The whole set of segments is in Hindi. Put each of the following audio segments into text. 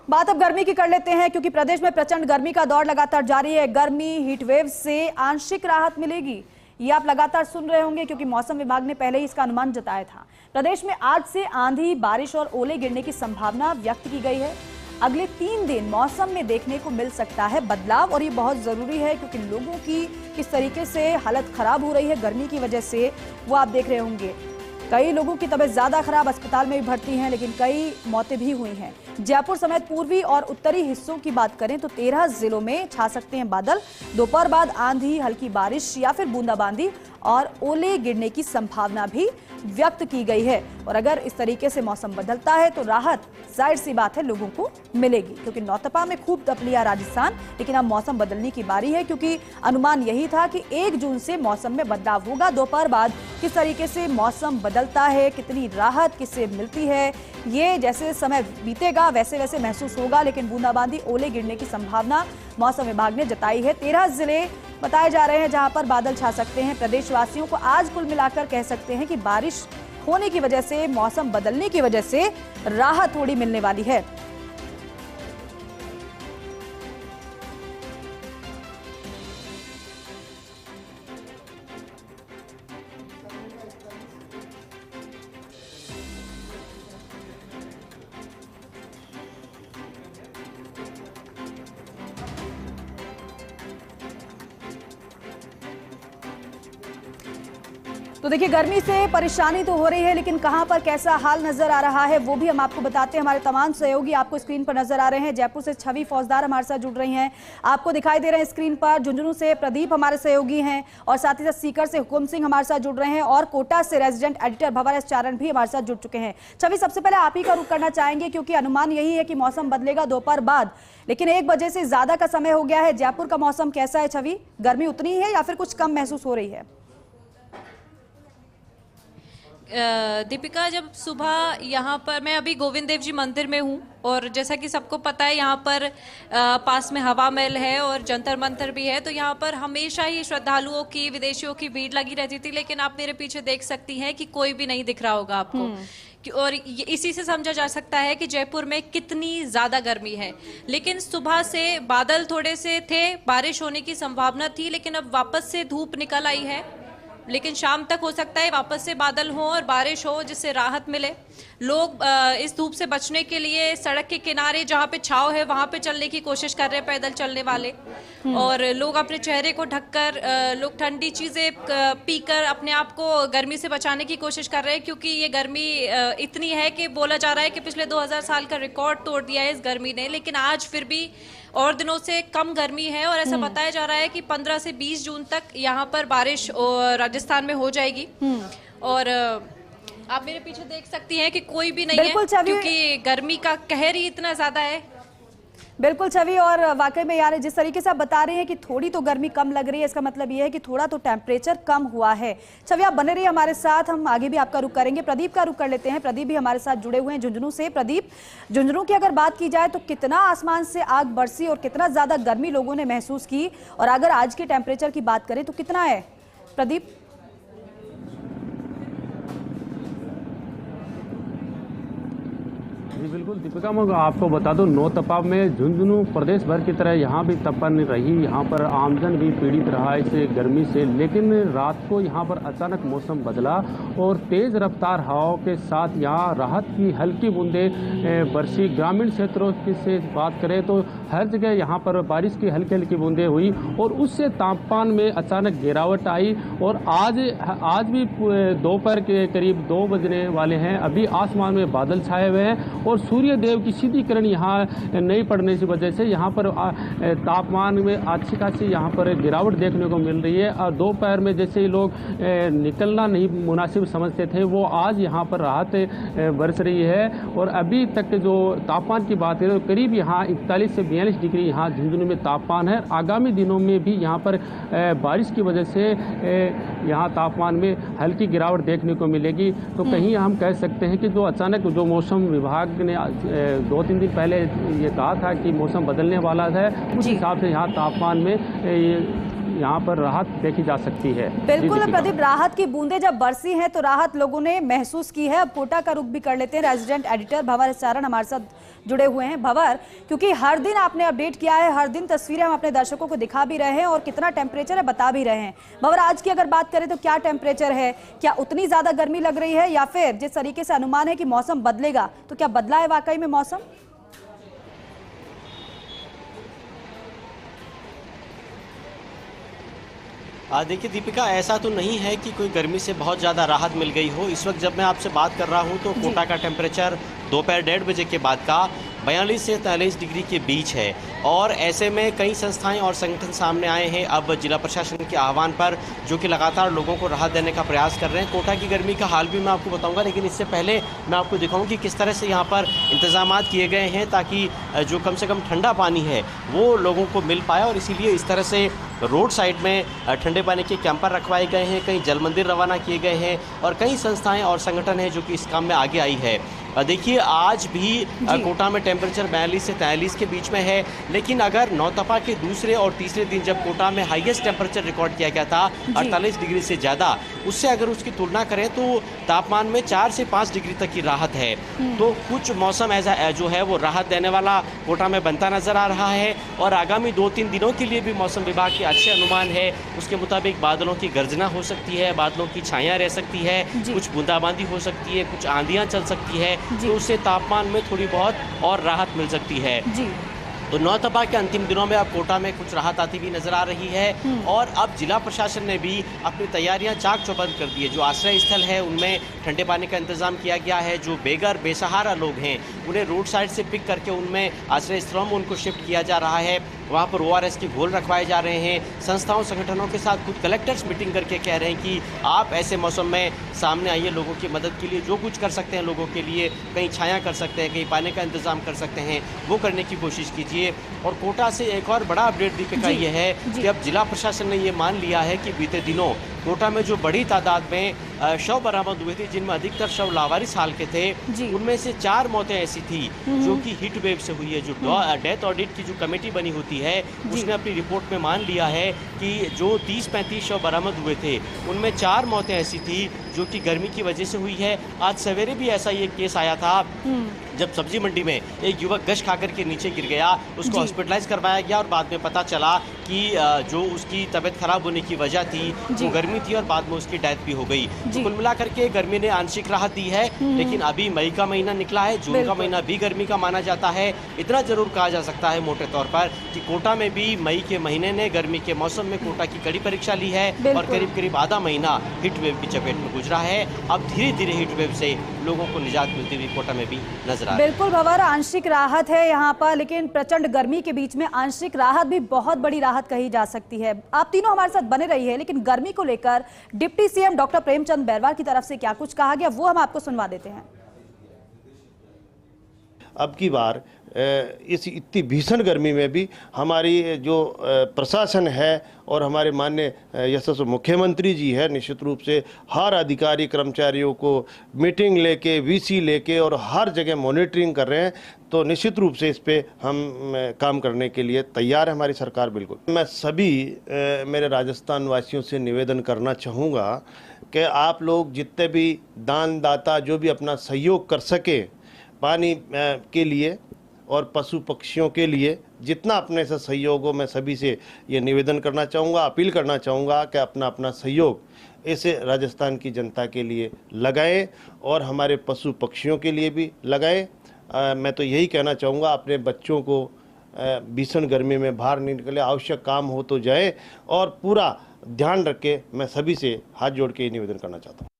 बात अब गर्मी की कर लेते हैं, क्योंकि प्रदेश में प्रचंड गर्मी का दौर लगातार जारी है। गर्मी हीट वेव से आंशिक राहत मिलेगी, ये आप लगातार सुन रहे होंगे, क्योंकि मौसम विभाग ने पहले ही इसका अनुमान जताया था। प्रदेश में आज से आंधी, बारिश और ओले गिरने की संभावना व्यक्त की गई है। अगले 3 दिन मौसम में देखने को मिल सकता है बदलाव, और ये बहुत जरूरी है, क्योंकि लोगों की किस तरीके से हालत खराब हो रही है गर्मी की वजह से, वो आप देख रहे होंगे। कई लोगों की तबीयत ज्यादा खराब, अस्पताल में भी भर्ती हैं, लेकिन कई मौतें भी हुई हैं। जयपुर समेत पूर्वी और उत्तरी हिस्सों की बात करें तो 13 जिलों में छा सकते हैं बादल। दोपहर बाद आंधी, हल्की बारिश या फिर बूंदाबांदी और ओले गिरने की संभावना भी व्यक्त की गई है। और अगर इस तरीके से मौसम बदलता है तो राहत जाहिर सी बात है लोगों को मिलेगी, क्योंकि नौतपा में खूब तप लिया राजस्थान, लेकिन अब मौसम बदलने की बारी है, क्योंकि अनुमान यही था कि 1 जून से मौसम में बदलाव होगा। दोपहर बाद किस तरीके से मौसम बदलता है, कितनी राहत किससे मिलती है, ये जैसे समय बीतेगा वैसे वैसे महसूस होगा, लेकिन बूंदाबांदी, ओले गिरने की संभावना मौसम विभाग ने जताई है। 13 जिले बताए जा रहे हैं जहां पर बादल छा सकते हैं। प्रदेशवासियों को आज कुल मिलाकर कह सकते हैं कि बारिश होने की वजह से, मौसम बदलने की वजह से राहत थोड़ी मिलने वाली है। तो देखिए, गर्मी से परेशानी तो हो रही है, लेकिन कहां पर कैसा हाल नजर आ रहा है वो भी हम आपको बताते हैं। हमारे तमाम सहयोगी आपको स्क्रीन पर नजर आ रहे हैं। जयपुर से छवि फौजदार हमारे साथ जुड़ रही हैं, आपको दिखाई दे रहे हैं स्क्रीन पर। झुंझुनू से प्रदीप हमारे सहयोगी हैं, और साथ ही साथ सीकर से हुकुम सिंह हमारे साथ जुड़ रहे हैं, और कोटा से रेजिडेंट एडिटर भंवर एस चारण भी हमारे साथ जुड़ चुके हैं। छवि, सबसे पहले आप ही का रुख करना चाहेंगे, क्योंकि अनुमान यही है कि मौसम बदलेगा दोपहर बाद, लेकिन 1 बजे से ज्यादा का समय हो गया है। जयपुर का मौसम कैसा है छवि? गर्मी उतनी है या फिर कुछ कम महसूस हो रही है? दीपिका, जब सुबह यहाँ पर, मैं अभी गोविंद देव जी मंदिर में हूँ, और जैसा कि सबको पता है यहाँ पर पास में हवा महल है और जंतर मंतर भी है, तो यहाँ पर हमेशा ही श्रद्धालुओं की, विदेशियों की भीड़ लगी रहती थी। लेकिन आप मेरे पीछे देख सकती हैं कि कोई भी नहीं दिख रहा होगा आपको, और इसी से समझा जा सकता है कि जयपुर में कितनी ज्यादा गर्मी है। लेकिन सुबह से बादल थोड़े से थे, बारिश होने की संभावना थी, लेकिन अब वापस से धूप निकल आई है। लेकिन शाम तक हो सकता है वापस से बादल हो और बारिश हो, जिससे राहत मिले। लोग इस धूप से बचने के लिए सड़क के किनारे जहाँ पे छांव है वहाँ पे चलने की कोशिश कर रहे हैं, पैदल चलने वाले, और लोग अपने चेहरे को ढककर, लोग ठंडी चीजें पीकर अपने आप को गर्मी से बचाने की कोशिश कर रहे हैं, क्योंकि ये गर्मी इतनी है कि बोला जा रहा है कि पिछले 2000 साल का रिकॉर्ड तोड़ दिया है इस गर्मी ने। लेकिन आज फिर भी और दिनों से कम गर्मी है, और ऐसा बताया जा रहा है कि 15 से 20 जून तक यहाँ पर बारिश राजस्थान में हो जाएगी। और आप मेरे पीछे देख सकती हैं कि कोई भी नहीं है, क्योंकि गर्मी का कहर ही इतना ज्यादा है। बिल्कुल छवि, और वाकई में यार जिस तरीके से आप बता रहे हैं कि थोड़ी तो गर्मी कम लग रही है, इसका मतलब ये है कि थोड़ा तो टेम्परेचर कम हुआ है। छवि, आप बने रहिए हमारे साथ, हम आगे भी आपका रुख करेंगे। प्रदीप का रुख कर लेते हैं। प्रदीप भी हमारे साथ जुड़े हुए हैं झुंझुनू से। प्रदीप, झुंझुनू की अगर बात की जाए तो कितना आसमान से आग बरसी और कितना ज्यादा गर्मी लोगों ने महसूस की, और अगर आज के टेम्परेचर की बात करें तो कितना है प्रदीप? जी बिल्कुल दीपिका, मैं आपको बता दूं, नौतपा में झुंझुनू प्रदेश भर की तरह यहाँ भी तपन रही। यहाँ पर आमजन भी पीड़ित रहा इस गर्मी से, लेकिन रात को यहाँ पर अचानक मौसम बदला और तेज़ रफ्तार हवाओं के साथ यहाँ राहत की हल्की बूंदें बरसी। ग्रामीण क्षेत्रों की से बात करें तो हर जगह यहाँ पर बारिश की हल्की हल्की बूंदें हुई, और उससे तापमान में अचानक गिरावट आई। और आज भी दोपहर के करीब 2 बजने वाले हैं, अभी आसमान में बादल छाए हुए हैं, और सूर्य देव की सीधी किरण यहाँ नहीं पड़ने की वजह से यहाँ पर तापमान में अच्छी खासी यहाँ पर गिरावट देखने को मिल रही है। और दोपहर में जैसे ही लोग निकलना नहीं मुनासिब समझते थे, वो आज यहाँ पर राहत बरस रही है। और अभी तक जो तापमान की बात करें तो करीब यहाँ 41 से 42 डिग्री यहाँ झुंझुनू में तापमान है। आगामी दिनों में भी यहाँ पर बारिश की वजह से यहाँ तापमान में हल्की गिरावट देखने को मिलेगी। तो कहीं हम कह सकते हैं कि जो अचानक जो मौसम विभाग ने 2-3 दिन पहले ये कहा था कि मौसम बदलने वाला है, उस हिसाब से यहाँ तापमान में यहाँ पर राहत देखी जा सकती है। बिल्कुल प्रदीप, राहत की बूंदें जब बरसी हैं तो राहत लोगों ने महसूस की है। अब कोटा का रुख भी कर लेते हैं। रेजिडेंट एडिटर भंवर चारण हमारे साथ जुड़े हुए हैं। भंवर, क्योंकि हर दिन आपने अपडेट किया है, हर दिन तस्वीरें हम अपने दर्शकों को दिखा भी रहे हैं और कितना टेम्परेचर है बता भी रहे हैं। भंवर, आज की अगर बात करें तो क्या टेम्परेचर है? क्या उतनी ज्यादा गर्मी लग रही है या फिर जिस तरीके से अनुमान है कि मौसम बदलेगा, तो क्या बदला है वाकई में मौसम? देखिए दीपिका, ऐसा तो नहीं है कि कोई गर्मी से बहुत ज़्यादा राहत मिल गई हो। इस वक्त जब मैं आपसे बात कर रहा हूं तो कोटा का टेम्परेचर दोपहर 1:30 बजे के बाद का 42 से 43 डिग्री के बीच है और ऐसे में कई संस्थाएं और संगठन सामने आए हैं अब जिला प्रशासन के आह्वान पर, जो कि लगातार लोगों को राहत देने का प्रयास कर रहे हैं। कोटा की गर्मी का हाल भी मैं आपको बताऊंगा, लेकिन इससे पहले मैं आपको दिखाऊं कि किस तरह से यहाँ पर इंतजाम किए गए हैं ताकि जो कम से कम ठंडा पानी है वो लोगों को मिल पाए। और इसीलिए इस तरह से रोड साइड में ठंडे पानी के कैंपर रखवाए गए हैं, कई जल मंदिर रवाना किए गए हैं और कई संस्थाएं और संगठन हैं जो कि इस काम में आगे आई है। देखिए आज भी कोटा में टेम्परेचर 42 से 43 के बीच में है, लेकिन अगर नौतपा के दूसरे और तीसरे दिन जब कोटा में हाईएस्ट टेम्परेचर रिकॉर्ड किया गया था 48 डिग्री से ज़्यादा, उससे अगर उसकी तुलना करें तो तापमान में 4 से 5 डिग्री तक की राहत है। तो कुछ मौसम ऐसा जो है वो राहत देने वाला कोटा में बनता नजर आ रहा है और आगामी 2-3 दिनों के लिए भी मौसम विभाग के अच्छे अनुमान है। उसके मुताबिक बादलों की गर्जना हो सकती है, बादलों की छाया रह सकती है, कुछ बूंदाबांदी हो सकती है, कुछ आंधियां चल सकती है, तो उससे तापमान में थोड़ी बहुत और राहत मिल सकती है। तो नौतपा के अंतिम दिनों में अब कोटा में कुछ राहत आती भी नजर आ रही है और अब जिला प्रशासन ने भी अपनी तैयारियां चाक चौबंद कर दी है। जो आश्रय स्थल है उनमें ठंडे पानी का इंतजाम किया गया है। जो बेघर बेसहारा लोग हैं उन्हें रोड साइड से पिक करके उनमें आश्रय स्थलों में उनको शिफ्ट किया जा रहा है। वहाँ पर ORS के घोल रखवाए जा रहे हैं। संस्थाओं संगठनों के साथ खुद कलेक्टर्स मीटिंग करके कह रहे हैं कि आप ऐसे मौसम में सामने आइए, लोगों की मदद के लिए जो कुछ कर सकते हैं लोगों के लिए, कहीं छाया कर सकते हैं, कहीं पानी का इंतजाम कर सकते हैं, वो करने की कोशिश कीजिए। और कोटा से एक और बड़ा अपडेट दीपिका ये है कि अब जिला प्रशासन ने ये मान लिया है कि बीते दिनों कोटा में जो बड़ी तादाद में शव बरामद हुए थे, जिनमें अधिकतर शव लावारिस हाल के थे, उनमें से 4 मौतें ऐसी थी जो कि हीट वेव से हुई है। जो डेथ ऑडिट की जो कमेटी बनी होती है उसने अपनी रिपोर्ट में मान लिया है कि जो 30-35 शव बरामद हुए थे उनमें 4 मौतें ऐसी थी जो कि गर्मी की वजह से हुई है। आज सवेरे भी ऐसा ही एक केस आया था जब सब्जी मंडी में एक युवक गश खाकर के नीचे गिर गया, उसको हॉस्पिटलाइज करवाया गया और बाद में पता चला कि जो उसकी तबीयत खराब होने की वजह थी वो गर्मी थी और बाद में उसकी डेथ भी हो गई। तो कुल मिलाकर के गर्मी ने आंशिक राहत दी है, लेकिन अभी मई का महीना निकला है, जून का महीना भी गर्मी का माना जाता है। इतना जरूर कहा जा सकता है मोटे तौर पर कि कोटा में भी मई के महीने ने गर्मी के मौसम में कोटा की कड़ी परीक्षा ली है और करीब करीब आधा महीना हीट वेव की चपेट में गुजरा है। अब धीरे धीरे हीट वेव से लोगों को निजात मिलती हुई कोटा में भी नजर आ रही है। बिल्कुल भंवर, आंशिक राहत है यहाँ पर, लेकिन प्रचंड गर्मी के बीच में आंशिक राहत भी बहुत बड़ी राहत कही जा सकती है। आप तीनों हमारे साथ बने रहिए, लेकिन गर्मी को लेकर deputy CM doctor Premchand Bairwa की तरफ से क्या कुछ कहा गया वो हम आपको सुनवा देते हैं। अब की बार इस इतनी भीषण गर्मी में भी हमारी जो प्रशासन है और हमारे माननीय यशस्वी मुख्यमंत्री जी है, निश्चित रूप से हर अधिकारी कर्मचारियों को मीटिंग लेके, VC लेके और हर जगह मॉनिटरिंग कर रहे हैं। तो निश्चित रूप से इस पे हम काम करने के लिए तैयार है हमारी सरकार। बिल्कुल मैं सभी मेरे राजस्थान वासियों से निवेदन करना चाहूँगा कि आप लोग जितने भी दानदाता जो भी अपना सहयोग कर सके पानी के लिए और पशु पक्षियों के लिए, जितना अपने से सहयोग हो, मैं सभी से ये निवेदन करना चाहूँगा, अपील करना चाहूँगा कि अपना अपना सहयोग इसे राजस्थान की जनता के लिए लगाएं और हमारे पशु पक्षियों के लिए भी लगाएं। मैं तो यही कहना चाहूँगा, अपने बच्चों को भीषण गर्मी में बाहर नहीं निकले, आवश्यक काम हो तो जाए और पूरा ध्यान रखें। मैं सभी से हाथ जोड़ के निवेदन करना चाहता हूँ।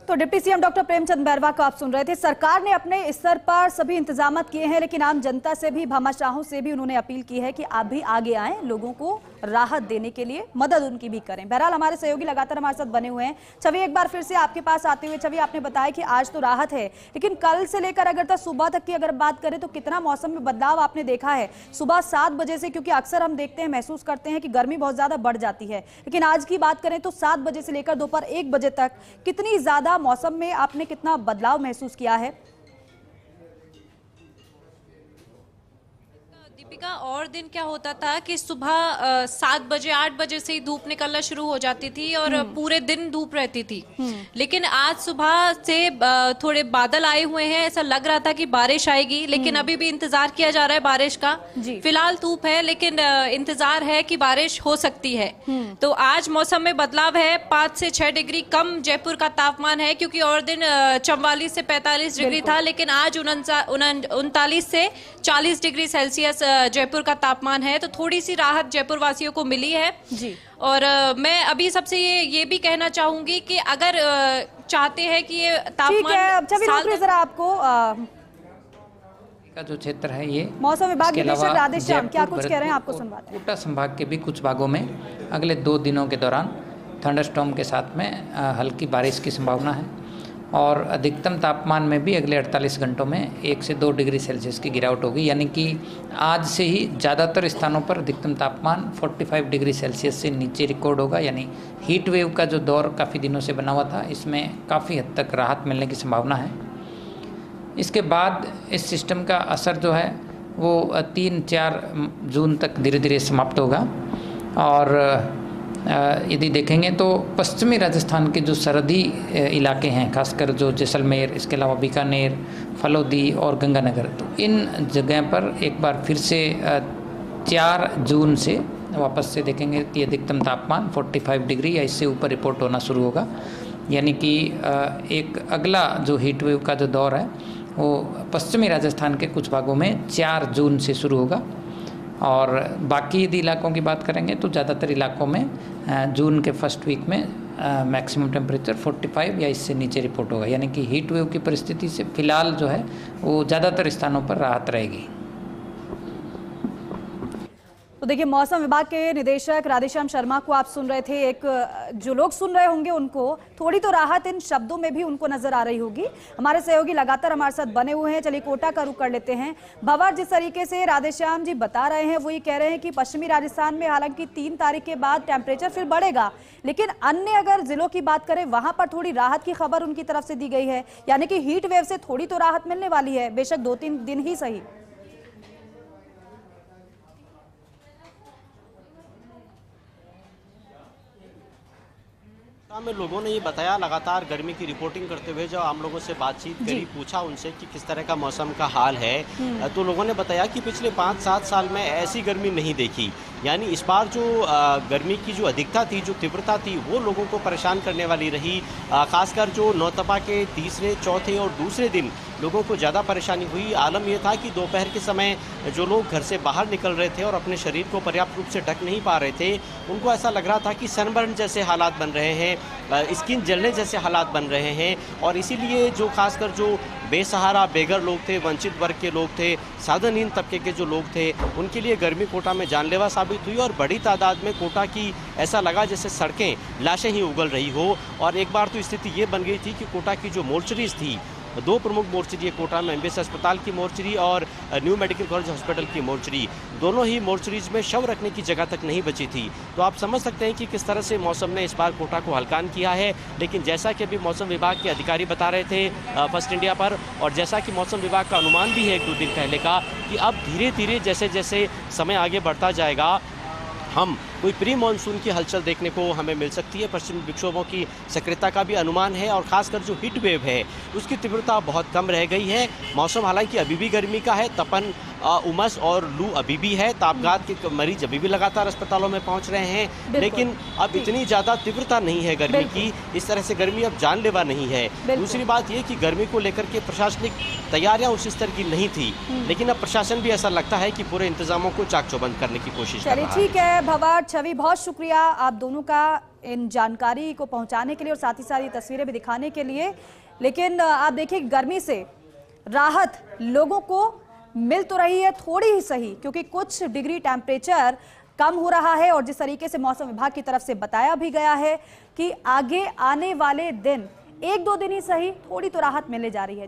तो deputy CM doctor Premchand Bairwa को आप सुन रहे थे। सरकार ने अपने स्तर पर सभी इंतजाम किए हैं, लेकिन आम जनता से भी, भामाशाहों से भी उन्होंने अपील की है कि आप भी आगे आएं, लोगों को राहत देने के लिए मदद उनकी भी करें। बहरहाल हमारे सहयोगी लगातार हमारे साथ बने हुए हैं। छवि, एक बार फिर से आपके पास आते हुए, छवि आपने बताया कि आज तो राहत है, लेकिन कल से लेकर अगर तक सुबह तक की अगर बात करें तो कितना मौसम में बदलाव आपने देखा है? सुबह 7 बजे से, क्योंकि अक्सर हम देखते हैं, महसूस करते हैं कि गर्मी बहुत ज्यादा बढ़ जाती है, लेकिन आज की बात करें तो 7 बजे से लेकर दोपहर 1 बजे तक कितनी ज्यादा मौसम में आपने कितना बदलाव महसूस किया है? दीपिका, और दिन क्या होता था कि सुबह 7 बजे 8 बजे से ही धूप निकलना शुरू हो जाती थी और पूरे दिन धूप रहती थी। लेकिन आज सुबह से थोड़े बादल आए हुए हैं, ऐसा लग रहा था कि बारिश आएगी, लेकिन अभी भी इंतजार किया जा रहा है बारिश का। फिलहाल धूप है, लेकिन इंतजार है कि बारिश हो सकती है। तो आज मौसम में बदलाव है, 5 से 6 डिग्री कम जयपुर का तापमान है, क्योंकि और दिन 44 से 45 डिग्री था, लेकिन आज 39 से 40 डिग्री सेल्सियस जयपुर का तापमान है। तो थोड़ी सी राहत जयपुर वासियों को मिली है जी। और मैं अभी सबसे ये भी कहना चाहूंगी कि अगर चाहते हैं कि ये तापमान जरा आपको का जो क्षेत्र है ये मौसम विभाग निदेशक राधेश्याम क्या कुछ कह रहे हैं, आपको सुनवाते हैं। कोटा संभाग के भी कुछ भागों में अगले 2 दिनों के दौरान थंडरस्टॉर्म के साथ में हल्की बारिश की संभावना है और अधिकतम तापमान में भी अगले 48 घंटों में 1 से 2 डिग्री सेल्सियस की गिरावट होगी। यानी कि आज से ही ज़्यादातर स्थानों पर अधिकतम तापमान 45 डिग्री सेल्सियस से नीचे रिकॉर्ड होगा। यानी हीट वेव का जो दौर काफ़ी दिनों से बना हुआ था, इसमें काफ़ी हद तक राहत मिलने की संभावना है। इसके बाद इस सिस्टम का असर जो है वो 3-4 जून तक धीरे धीरे समाप्त होगा। और यदि देखेंगे तो पश्चिमी राजस्थान के जो सरहदी इलाके हैं, खासकर जो जैसलमेर, इसके अलावा बीकानेर, फलोदी और गंगानगर, तो इन जगह पर एक बार फिर से 4 जून से वापस से देखेंगे कि अधिकतम तापमान 45 डिग्री या इससे ऊपर रिपोर्ट होना शुरू होगा। यानी कि एक अगला जो हीट वेव का जो दौर है वो पश्चिमी राजस्थान के कुछ भागों में 4 जून से शुरू होगा। और बाकी यदि इलाकों की बात करेंगे तो ज़्यादातर इलाकों में जून के फर्स्ट वीक में मैक्सिमम टेम्परेचर 45 या इससे नीचे रिपोर्ट होगा। यानी कि हीट वेव की परिस्थिति से फिलहाल जो है वो ज़्यादातर स्थानों पर राहत रहेगी। तो देखिए, मौसम विभाग के निदेशक राधेश्याम शर्मा को आप सुन रहे थे। एक जो लोग सुन रहे होंगे उनको थोड़ी तो राहत इन शब्दों में भी उनको नजर आ रही होगी। हमारे सहयोगी लगातार हमारे साथ बने हुए हैं। चलिए कोटा का रुख कर लेते हैं। भवर, जिस तरीके से राधेश्याम जी बता रहे हैं वो ये कह रहे हैं कि पश्चिमी राजस्थान में हालांकि 3 तारीख के बाद टेम्परेचर फिर बढ़ेगा, लेकिन अन्य अगर जिलों की बात करें वहां पर थोड़ी राहत की खबर उनकी तरफ से दी गई है। यानी कि हीट वेव से थोड़ी तो राहत मिलने वाली है, बेशक 2-3 दिन ही सही। में लोगों ने ये बताया, लगातार गर्मी की रिपोर्टिंग करते हुए जब हम लोगों से बातचीत करी, पूछा उनसे कि किस तरह का मौसम का हाल है, तो लोगों ने बताया कि पिछले 5-7 साल में ऐसी गर्मी नहीं देखी। यानी इस बार जो गर्मी की जो अधिकता थी, जो तीव्रता थी, वो लोगों को परेशान करने वाली रही। खासकर जो नौतपा के तीसरे, चौथे और दूसरे दिन लोगों को ज़्यादा परेशानी हुई। आलम यह था कि दोपहर के समय जो लोग घर से बाहर निकल रहे थे और अपने शरीर को पर्याप्त रूप से ढक नहीं पा रहे थे, उनको ऐसा लग रहा था कि सनबर्न जैसे हालात बन रहे हैं, स्किन जलने जैसे हालात बन रहे हैं। और इसीलिए जो खासकर जो बेसहारा बेघर लोग थे, वंचित वर्ग के लोग थे, साधनहीन तबके के जो लोग थे, उनके लिए गर्मी कोटा में जानलेवा साबित हुई। और बड़ी तादाद में कोटा की ऐसा लगा जैसे सड़कें लाशें ही उगल रही हो। और एक बार तो स्थिति ये बन गई थी कि कोटा की जो मोर्चरीज थी, 2 प्रमुख मोर्चरी है कोटा में, एमबीएस अस्पताल की मोर्चरी और न्यू मेडिकल कॉलेज हॉस्पिटल की मोर्चरी, दोनों ही मोर्चरीज में शव रखने की जगह तक नहीं बची थी। तो आप समझ सकते हैं कि किस तरह से मौसम ने इस बार कोटा को हल्कान किया है। लेकिन जैसा कि अभी मौसम विभाग के अधिकारी बता रहे थे फर्स्ट इंडिया पर, और जैसा कि मौसम विभाग का अनुमान भी है 1-2 दिन पहले का, कि अब धीरे धीरे जैसे जैसे समय आगे बढ़ता जाएगा, हम कोई प्री मानसून की हलचल देखने को हमें मिल सकती है। पश्चिमी विक्षोभों की सक्रियता का भी अनुमान है और खासकर जो हीट वेव है उसकी तीव्रता बहुत कम रह गई है। मौसम हालांकि अभी भी गर्मी का है, तपन, उमस और लू अभी भी है। तापघात के मरीज अभी भी लगातार अस्पतालों में पहुंच रहे हैं, लेकिन अब इतनी ज़्यादा तीव्रता नहीं है गर्मी की। इस तरह से गर्मी अब जानलेवा नहीं है। दूसरी बात ये कि गर्मी को लेकर के प्रशासनिक तैयारियां उस स्तर की नहीं थी, लेकिन अब प्रशासन भी ऐसा लगता है कि पूरे इंतजामों को चाक चौबंद करने की कोशिश कर रहा है। ठीक है भवर, छवि, बहुत शुक्रिया आप दोनों का इन जानकारी को पहुंचाने के लिए और साथ ही साथ ये तस्वीरें भी दिखाने के लिए। लेकिन आप देखिए, गर्मी से राहत लोगों को मिल तो रही है, थोड़ी ही सही, क्योंकि कुछ डिग्री टेम्परेचर कम हो रहा है। और जिस तरीके से मौसम विभाग की तरफ से बताया भी गया है कि आगे आने वाले दिन 1-2 दिन ही सही थोड़ी तो राहत मिलने जा रही है।